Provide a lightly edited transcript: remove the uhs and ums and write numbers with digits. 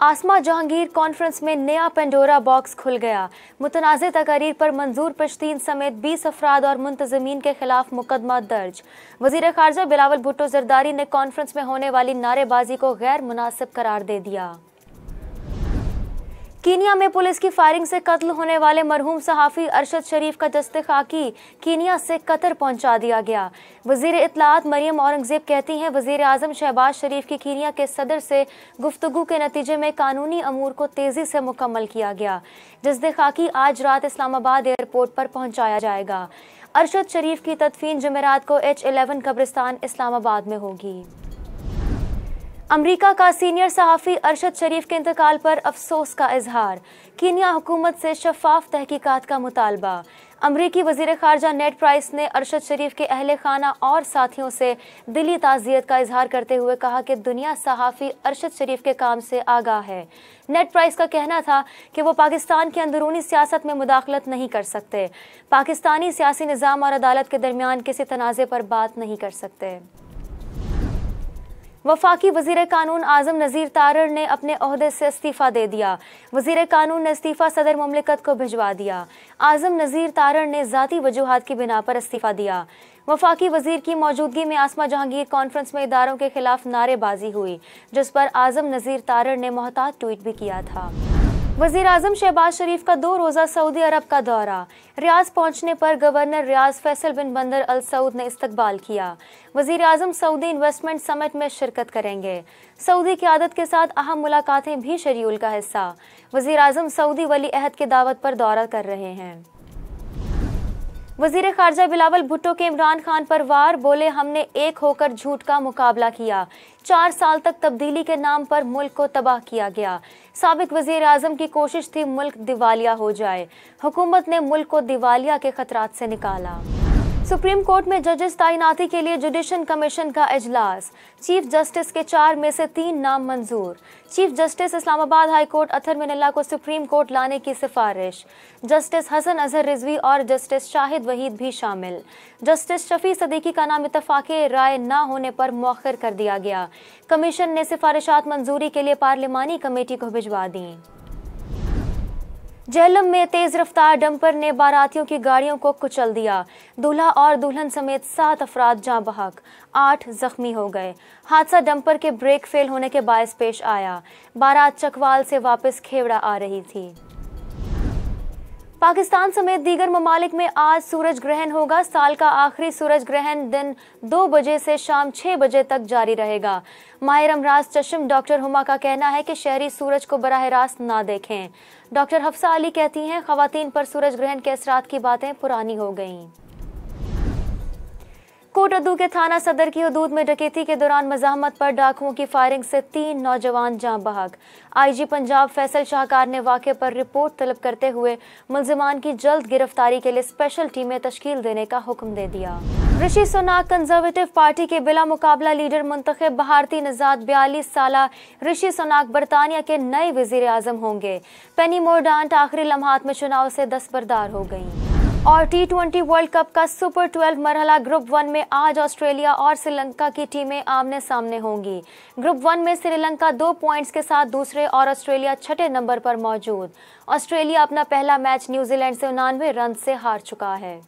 आसमा Jahangir conference में नया Pandora box खुल गया। मुतनाज़े तकारीर पर मंजूर पश्तीन समेत 20 अफराद और मुंतज़मीन के खिलाफ मुकदमा दर्ज। वज़ीर ख़ारजा बिलावल भुट्टो ज़रदारी ने कॉन्फ्रेंस में होने वाली नारेबाजी को गैर मुनासिब करार दे दिया। कीनिया में पुलिस की फायरिंग से कत्ल होने वाले मरहूम सहाफ़ी अरशद शरीफ का दस्ते खाकी कीनिया से कतर पहुंचा दिया गया। वज़ीर इत्तलाआत मरियम औरंगज़ेब कहती हैं, वज़ीर आज़म शहबाज शरीफ की कीनिया के सदर से गुफ्तगू के नतीजे में कानूनी अमूर को तेज़ी से मुकम्मल किया गया। दस्ते खाकी आज रात इस्लामाबाद एयरपोर्ट पर पहुँचाया जाएगा। अरशद शरीफ की तदफीन जुमेरात को H11 कब्रिस्तान इस्लामाबाद में होगी। अमरीका का सीनियर सहाफ़ी अरशद शरीफ के इंतकाल पर अफसोस का इजहार। कीनिया हुकूमत से शफाफ तहकीकात का मुतालबा। अमरीकी वज़ीर ख़ारजा नेड प्राइस ने अरशद शरीफ के अहले खाना और साथियों से दिली ताज़ियत का इजहार करते हुए कहा कि दुनिया सहाफ़ी अरशद शरीफ के काम से आगाह है। नेड प्राइस का कहना था कि वो पाकिस्तान की अंदरूनी सियासत में मुदाखलत नहीं कर सकते, पाकिस्तानी सियासी निज़ाम और अदालत के दरमियान किसी तनाज़े पर बात नहीं कर सकते। वफाकी वज़ीर कानून आज़म नज़ीर तारड़ ने अपने ओहदे से इस्तीफ़ा दे दिया। वज़ीर कानून ने इस्तीफ़ा सदर मुमलिकत को भिजवा दिया। आज़म नज़ीर तारड़ ने ज़ाती वजूहात की बिना पर इस्तीफ़ा दिया। वफाकी वज़ीर की मौजूदगी में आसमा जहांगीर कॉन्फ्रेंस में इदारों के खिलाफ नारेबाजी हुई, जिस पर आज़म नज़ीर तारड़ ने मोहतात ट्वीट भी किया था। वज़ीर आज़म शहबाज शरीफ का 2 रोज़ा सऊदी अरब का दौरा। रियाज पहुंचने पर गवर्नर रियाज फैसल बिन बंदर अल सऊद ने इस्तकबाल किया। वज़ीर आज़म सऊदी इन्वेस्टमेंट समिट में शिरकत करेंगे। सऊदी क़यादत के साथ अहम मुलाकातें भी शेड्यूल का हिस्सा। वज़ीर आज़म सऊदी वली अहद की दावत पर दौरा कर रहे हैं। वज़ीर ख़ारजा बिलावल भुट्टो के इमरान खान पर वार, बोले हमने एक होकर झूठ का मुकाबला किया। 4 साल तक तब्दीली के नाम पर मुल्क को तबाह किया गया। साबिक वज़ीर आज़म की कोशिश थी मुल्क दिवालिया हो जाए। हुकूमत ने मुल्क को दिवालिया के खतरात से निकाला। सुप्रीम कोर्ट में जजेस तैनाती के लिए जुडिशल कमीशन का इजलास। चीफ जस्टिस के 4 में से 3 नाम मंजूर। Chief justice Islamabad high court Athar Minallah को सुप्रीम कोर्ट लाने की सिफारिश। जस्टिस हसन अजहर रिजवी और जस्टिस शाहिद वहीद भी शामिल। जस्टिस शफी सदीकी का नाम इत्तफाक़े राय न होने पर मौखर कर दिया गया। कमीशन ने सिफारिशात मंजूरी के लिए पार्लिमानी कमेटी को भिजवा दी। झेलम में तेज रफ्तार डंपर ने बारातियों की गाड़ियों को कुचल दिया। दूल्हा और दुल्हन समेत 7 अफराद जाँ बहक, 8 जख्मी हो गए। हादसा डंपर के ब्रेक फेल होने के बायस पेश आया। बारात चकवाल से वापस खेवड़ा आ रही थी। पाकिस्तान समेत दीगर ममालिक में आज सूरज ग्रहण होगा। साल का आखिरी सूरज ग्रहण दिन 2 बजे से शाम 6 बजे तक जारी रहेगा। माहिर अमराज चश्म डॉक्टर हुमा का कहना है कि शहरी सूरज को बराह रास्त ना देखें। डॉक्टर हफ्सा अली कहती हैं, ख़वातीन पर सूरज ग्रहण के असरात की बातें पुरानी हो गईं। कोटअद्दू के थाना सदर की हदूद में डकैती के दौरान मज़ाहमत पर डाकुओं की फायरिंग से 3 नौजवान जाँ बहक। IG पंजाब फैसल शाहकार ने वाक़े पर रिपोर्ट तलब करते हुए मुल्ज़िमान की जल्द गिरफ्तारी के लिए स्पेशल टीमें तश्कील देने का हुक्म दे दिया। ऋषि सुनाक कंजर्वेटिव पार्टी के बिला मुकाबला लीडर मुंतखब भारतीय नजात 42 साला ऋषि सुनाक बरतानिया के नए वज़ीर आज़म होंगे। पेनी मोरडांट आखिरी लम्हात में चुनाव से दस्तबरदार हो गई। और T20 वर्ल्ड कप का सुपर 12 मरहला ग्रुप 1 में आज ऑस्ट्रेलिया और श्रीलंका की टीमें आमने सामने होंगी। ग्रुप 1 में श्रीलंका 2 पॉइंट्स के साथ दूसरे और ऑस्ट्रेलिया 6ठे नंबर पर मौजूद। ऑस्ट्रेलिया अपना पहला मैच न्यूजीलैंड से 99 रन से हार चुका है।